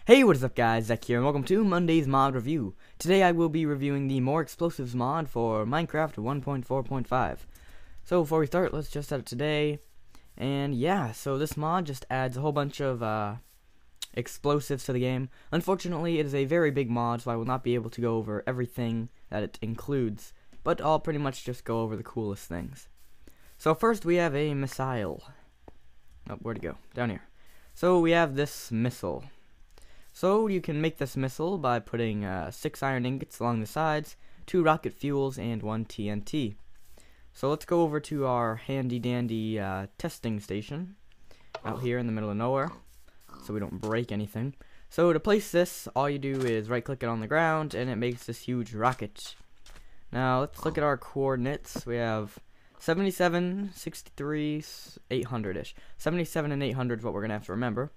Hey, what is up guys, Zek here, and welcome to Monday's mod review. Today I will be reviewing the More Explosives mod for Minecraft 1.4.5. So before we start, let's just set it today. And yeah, so this mod just adds a whole bunch of explosives to the game. Unfortunately, it is a very big mod, so I will not be able to go over everything that it includes. But I'll pretty much just go over the coolest things. So first we have a missile. Oh, where'd it go? Down here. So we have this missile. So you can make this missile by putting 6 iron ingots along the sides, 2 rocket fuels, and 1 TNT. So let's go over to our handy dandy testing station out here in the middle of nowhere, so we don't break anything. So to place this, all you do is right click it on the ground and it makes this huge rocket. Now let's look at our coordinates. We have 77, 63, 800-ish. 77 and 800 is what we're going to have to remember.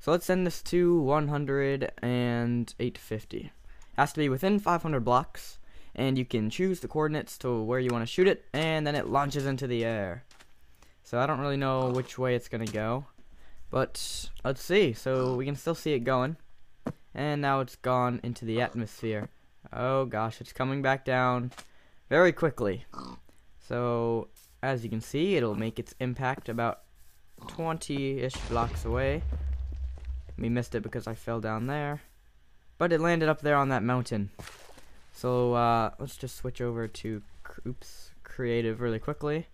So let's send this to 100 and 850. Has to be within 500 blocks, and you can choose the coordinates to where you want to shoot it, and then it launches into the air. So I don't really know which way it's going to go, but let's see. So we can still see it going, and now it's gone into the atmosphere. Oh gosh, it's coming back down very quickly. So as you can see, it'll make its impact about 20-ish blocks away. We missed it because I fell down there, but it landed up there on that mountain. So let's just switch over to creative really quickly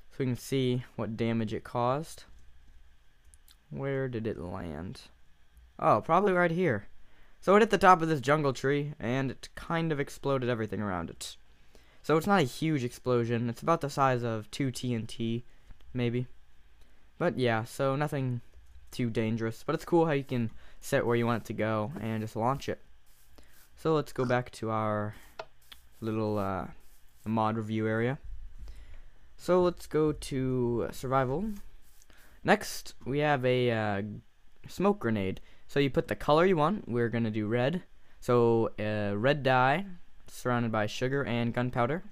so we can see what damage it caused. Where did it land? Oh, probably right here. So it hit the top of this jungle tree and it kind of exploded everything around it. So it's not a huge explosion. It's about the size of 2 TNT maybe. But yeah, so nothing too dangerous, but it's cool how you can set where you want it to go and just launch it. So let's go back to our little mod review area. So let's go to survival. Next we have a smoke grenade. So you put the color you want. We're gonna do red. So red dye surrounded by sugar and gunpowder.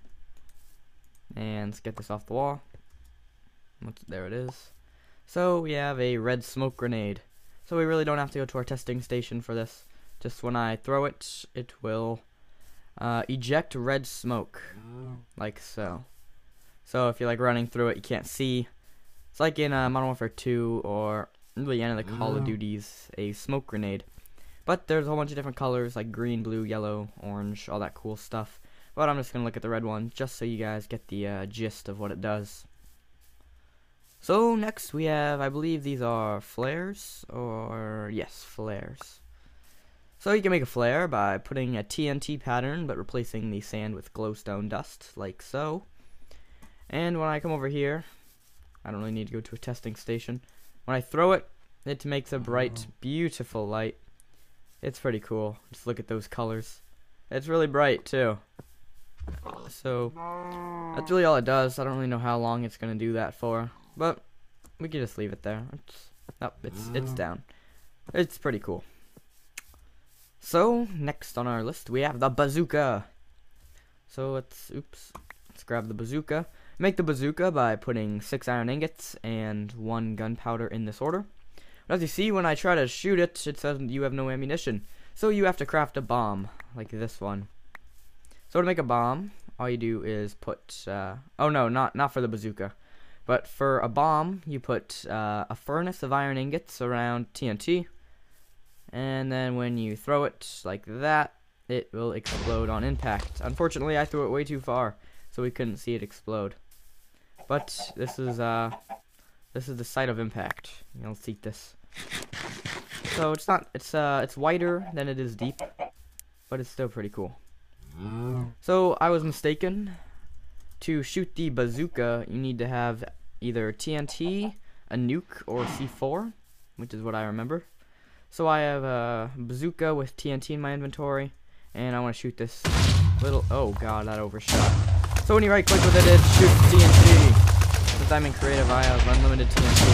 And let's get this off the wall. There it is. So we have a red smoke grenade. So we really don't have to go to our testing station for this. Just when I throw it, it will eject red smoke, like so. So if you're like running through it, you can't see. It's like in Modern Warfare 2 or really any of the Call of Duties, a smoke grenade. But there's a whole bunch of different colors like green, blue, yellow, orange, all that cool stuff. But I'm just gonna look at the red one just so you guys get the gist of what it does. So next we have, I believe these are flares, or yes, flares. So you can make a flare by putting a TNT pattern, but replacing the sand with glowstone dust, like so. And when I come over here, I don't really need to go to a testing station. When I throw it, it makes a bright, beautiful light. It's pretty cool. Just look at those colors. It's really bright too. So that's really all it does. I don't really know how long it's gonna do that for. But we can just leave it there. It's down. It's pretty cool. So next on our list we have the bazooka. So let's grab the bazooka. Make the bazooka by putting 6 iron ingots and 1 gunpowder in this order. But as you see, when I try to shoot it, it says you have no ammunition. So you have to craft a bomb like this one. So to make a bomb, all you do is put oh no, not for the bazooka. But for a bomb, you put a furnace of iron ingots around TNT, and then when you throw it like that, it will explode on impact. Unfortunately, I threw it way too far, so we couldn't see it explode. But this is the site of impact. You'll see this. So it's wider than it is deep, but it's still pretty cool. So I was mistaken. To shoot the bazooka, you need to have either TNT, a nuke, or C4, which is what I remember. So I have a bazooka with TNT in my inventory, and I want to shoot this little... Oh god, that overshot. So when you right click with it, it shoots TNT. Since I'm in creative, I have unlimited TNT,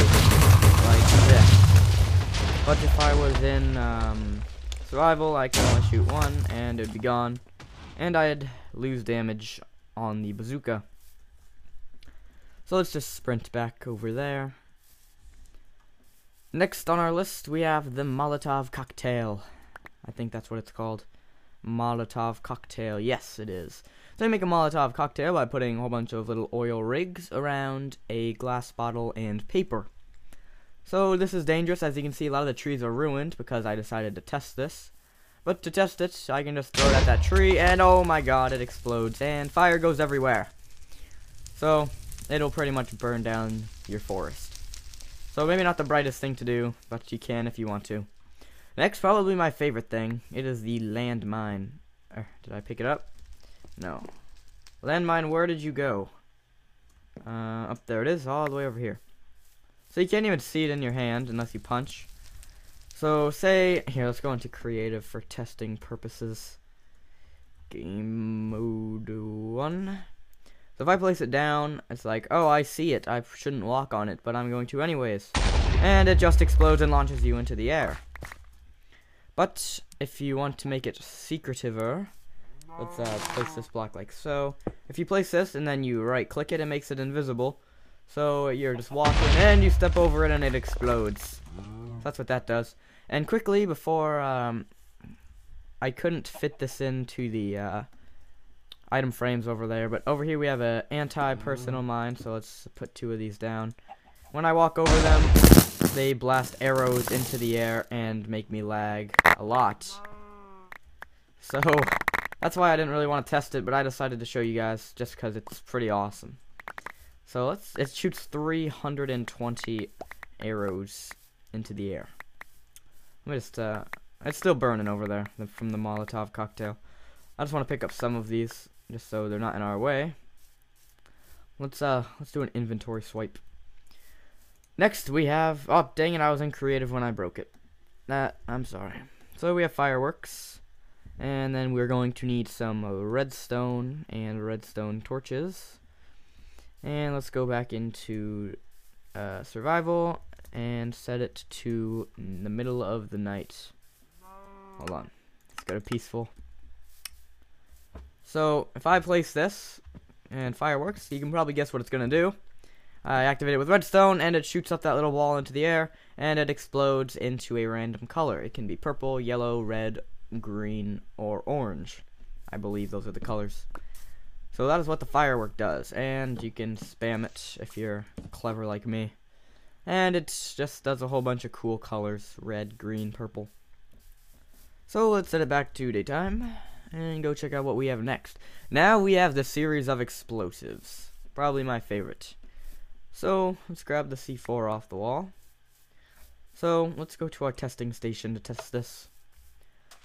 like this. But if I was in survival, I can only shoot 1, and it would be gone, and I'd lose damage on the bazooka. So let's just sprint back over there. Next on our list, we have the Molotov cocktail. I think that's what it's called. Molotov cocktail. Yes, it is. So you make a Molotov cocktail by putting a whole bunch of little oil rigs around a glass bottle and paper. So this is dangerous. As you can see, a lot of the trees are ruined because I decided to test this. But to test it, I can just throw it at that tree, and oh my god, it explodes, and fire goes everywhere. So it'll pretty much burn down your forest. So maybe not the brightest thing to do, but you can if you want to. Next, probably my favorite thing. It is the landmine. Did I pick it up? No. Landmine, where did you go? Up there it is, all the way over here. So you can't even see it in your hand unless you punch. So say, here, let's go into creative for testing purposes. Game mode 1. So if I place it down, it's like, oh, I see it. I shouldn't walk on it, but I'm going to anyways. And it just explodes and launches you into the air. But if you want to make it secretiver, let's place this block like so. If you place this and then you right click it, it makes it invisible. So you're just walking and you step over it and it explodes. That's what that does. And quickly, before I couldn't fit this into the item frames over there, but over here we have a anti-personal mine, so let's put 2 of these down. When I walk over them, they blast arrows into the air and make me lag a lot. So that's why I didn't really want to test it, but I decided to show you guys just because it's pretty awesome. So it shoots 320 arrows into the air. Let me just, it's still burning over there from the Molotov cocktail. I just want to pick up some of these just so they're not in our way. Let's do an inventory swipe. Next we have, oh dang it, I was in creative when I broke it. I'm sorry. So we have fireworks, and then we're going to need some redstone and redstone torches. And let's go back into survival and set it to the middle of the night. Hold on. Let's go to peaceful. So if I place this and fireworks, you can probably guess what it's going to do. I activate it with redstone and it shoots up that little wall into the air and it explodes into a random color. It can be purple, yellow, red, green, or orange. I believe those are the colors. So that is what the firework does, and you can spam it if you're clever like me. And it just does a whole bunch of cool colors, red, green, purple. So let's set it back to daytime, and go check out what we have next. Now we have the series of explosives, probably my favorite. So let's grab the C4 off the wall. So let's go to our testing station to test this.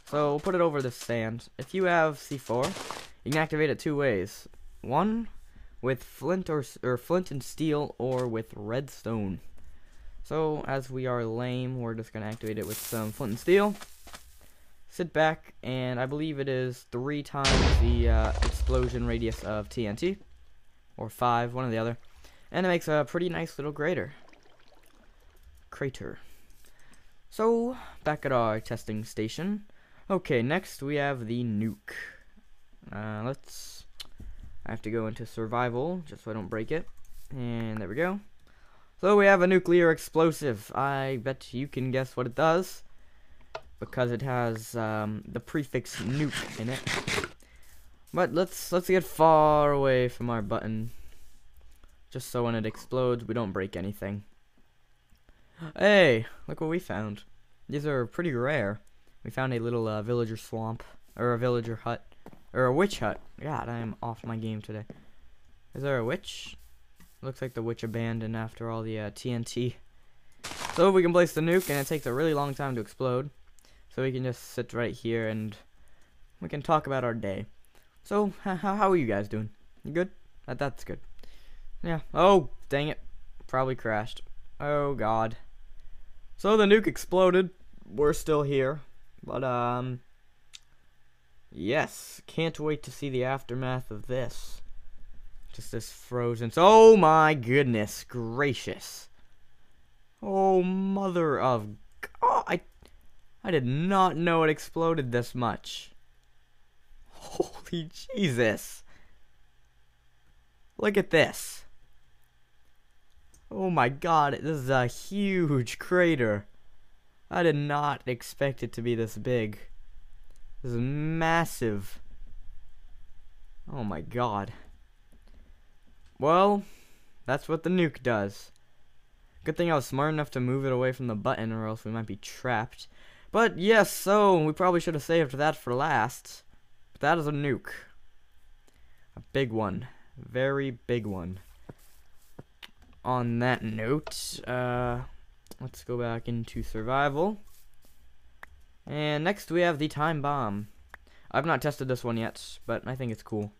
So we'll put it over the sand. If you have C4, you can activate it 2 ways. One, with flint or flint and steel, or with redstone. So as we are lame, we're just gonna activate it with some flint and steel. Sit back, and I believe it is 3 times the explosion radius of TNT, or 5, one or the other, and it makes a pretty nice little crater. So back at our testing station. Okay, next we have the nuke. I have to go into survival just so I don't break it. And there we go. So we have a nuclear explosive. I bet you can guess what it does, because it has the prefix nuke in it. But let's get far away from our button, just so when it explodes we don't break anything. Hey, look what we found. These are pretty rare. We found a little villager swamp, or a villager hut, or a witch hut. God, I am off my game today. Is there a witch? Looks like the witch abandoned after all the TNT. So we can place the nuke, and it takes a really long time to explode. So we can just sit right here, and we can talk about our day. So, how are you guys doing? You good? That's good. Yeah. Oh, dang it. Probably crashed. Oh, God. So the nuke exploded. We're still here. But, yes. Can't wait to see the aftermath of this. Just this frozen. Oh, my goodness gracious. Oh, mother of God. I did not know it exploded this much. Holy Jesus. Look at this. Oh my god, this is a huge crater. I did not expect it to be this big. This is massive. Oh my god. Well, that's what the nuke does. Good thing I was smart enough to move it away from the button, or else we might be trapped. But yes, so we probably should have saved that for last. But that is a nuke. A big one. Very big one. On that note, let's go back into survival. And next we have the time bomb. I've not tested this one yet, but I think it's cool.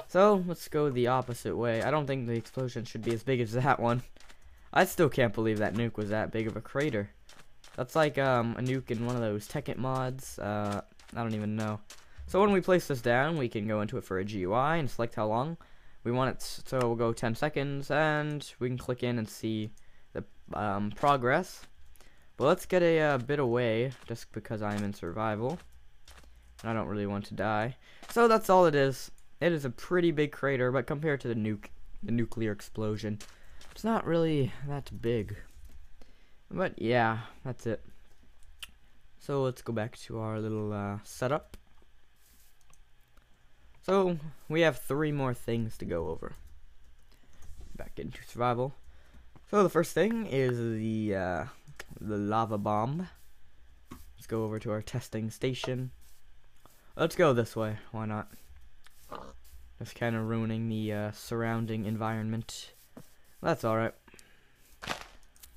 So, let's go the opposite way. I don't think the explosion should be as big as that one. I still can't believe that nuke was that big of a crater. That's like a nuke in one of those Tekkit mods. I don't even know. So when we place this down, we can go into it for a GUI and select how long we want it. So we'll go 10 seconds, and we can click in and see the progress. But let's get a bit away, just because I'm in survival. And I don't really want to die. So that's all it is. It is a pretty big crater, but compared to the nuclear explosion, it's not really that big. But yeah, that's it. So let's go back to our little setup. So we have 3 more things to go over. Back into survival. So the first thing is the lava bomb. Let's go over to our testing station. Let's go this way. Why not? Just kind of ruining the surrounding environment. That's alright.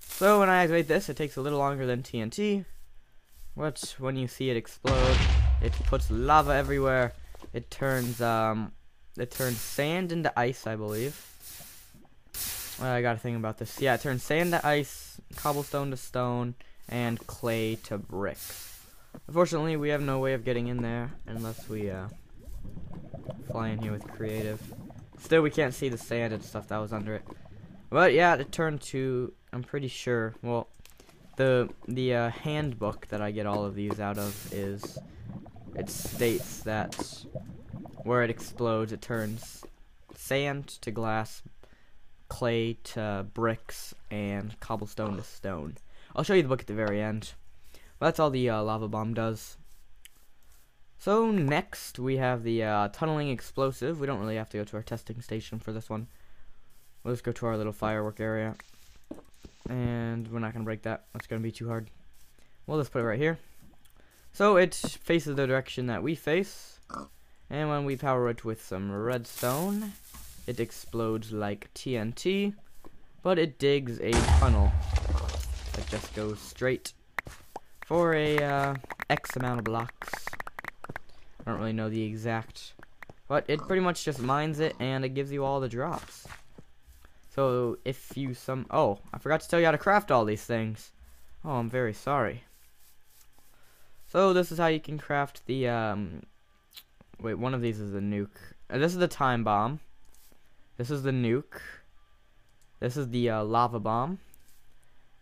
So when I activate this, it takes a little longer than TNT. But when you see it explode, it puts lava everywhere. It turns sand into ice, I believe. I got a thing about this. Yeah, it turns sand to ice, cobblestone to stone, and clay to brick. Unfortunately, we have no way of getting in there unless we fly in here with creative. Still, we can't see the sand and stuff that was under it. But yeah, it turned to, I'm pretty sure, well, the handbook that I get all of these out of is, it states that where it explodes, it turns sand to glass, clay to bricks, and cobblestone to stone. I'll show you the book at the very end. But that's all the lava bomb does. So next we have the tunneling explosive. We don't really have to go to our testing station for this one. We'll just go to our little firework area. And we're not going to break that. That's going to be too hard. We'll just put it right here. So it faces the direction that we face. And when we power it with some redstone, it explodes like TNT. But it digs a tunnel that just goes straight for a X amount of blocks. I don't really know the exact, but it pretty much just mines it, and it gives you all the drops. So if you oh, I forgot to tell you how to craft all these things. Oh, I'm very sorry. So this is how you can craft the wait, one of these is the nuke. This is the time bomb. This is the nuke. This is the lava bomb.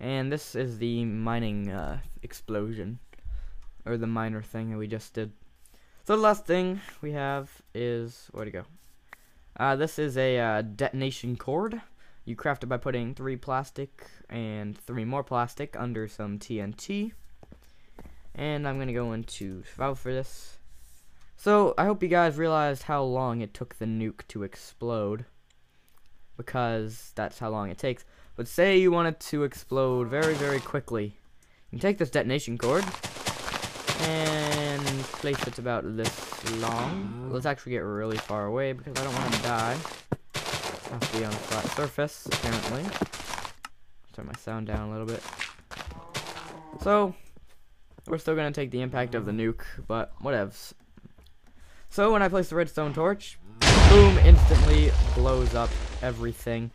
And this is the mining explosion, or the miner thing that we just did. So the last thing we have is, where'd it go? This is a detonation cord. You craft it by putting 3 plastic and 3 more plastic under some TNT. And I'm gonna go into survival for this. So I hope you guys realized how long it took the nuke to explode, because that's how long it takes. But say you want it to explode very, very quickly. You can take this detonation cord and place it about this long. Let's actually get really far away because I don't want to die. It has to be on a flat surface, apparently. Turn my sound down a little bit. So, we're still going to take the impact of the nuke, but whatevs. So, when I place the redstone torch, boom, instantly blows up everything.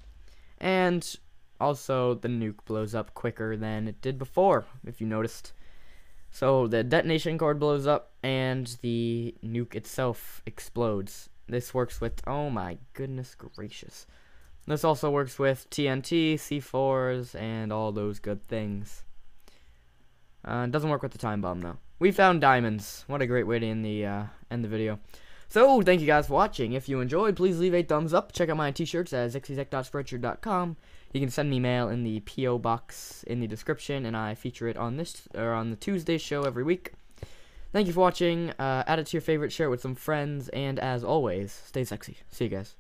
And also, the nuke blows up quicker than it did before, if you noticed. So the detonation cord blows up, and the nuke itself explodes. This works with, oh my goodness gracious. This also works with TNT, C4s, and all those good things. It doesn't work with the time bomb, though. We found diamonds. What a great way to end the video. So, thank you guys for watching. If you enjoyed, please leave a thumbs up. Check out my t-shirts at ZexyZek.spreadshirt.com. You can send me mail in the P.O. box in the description, and I feature it on on the Tuesday show every week. Thank you for watching. Add it to your favorite, share it with some friends, and as always, stay sexy. See you guys.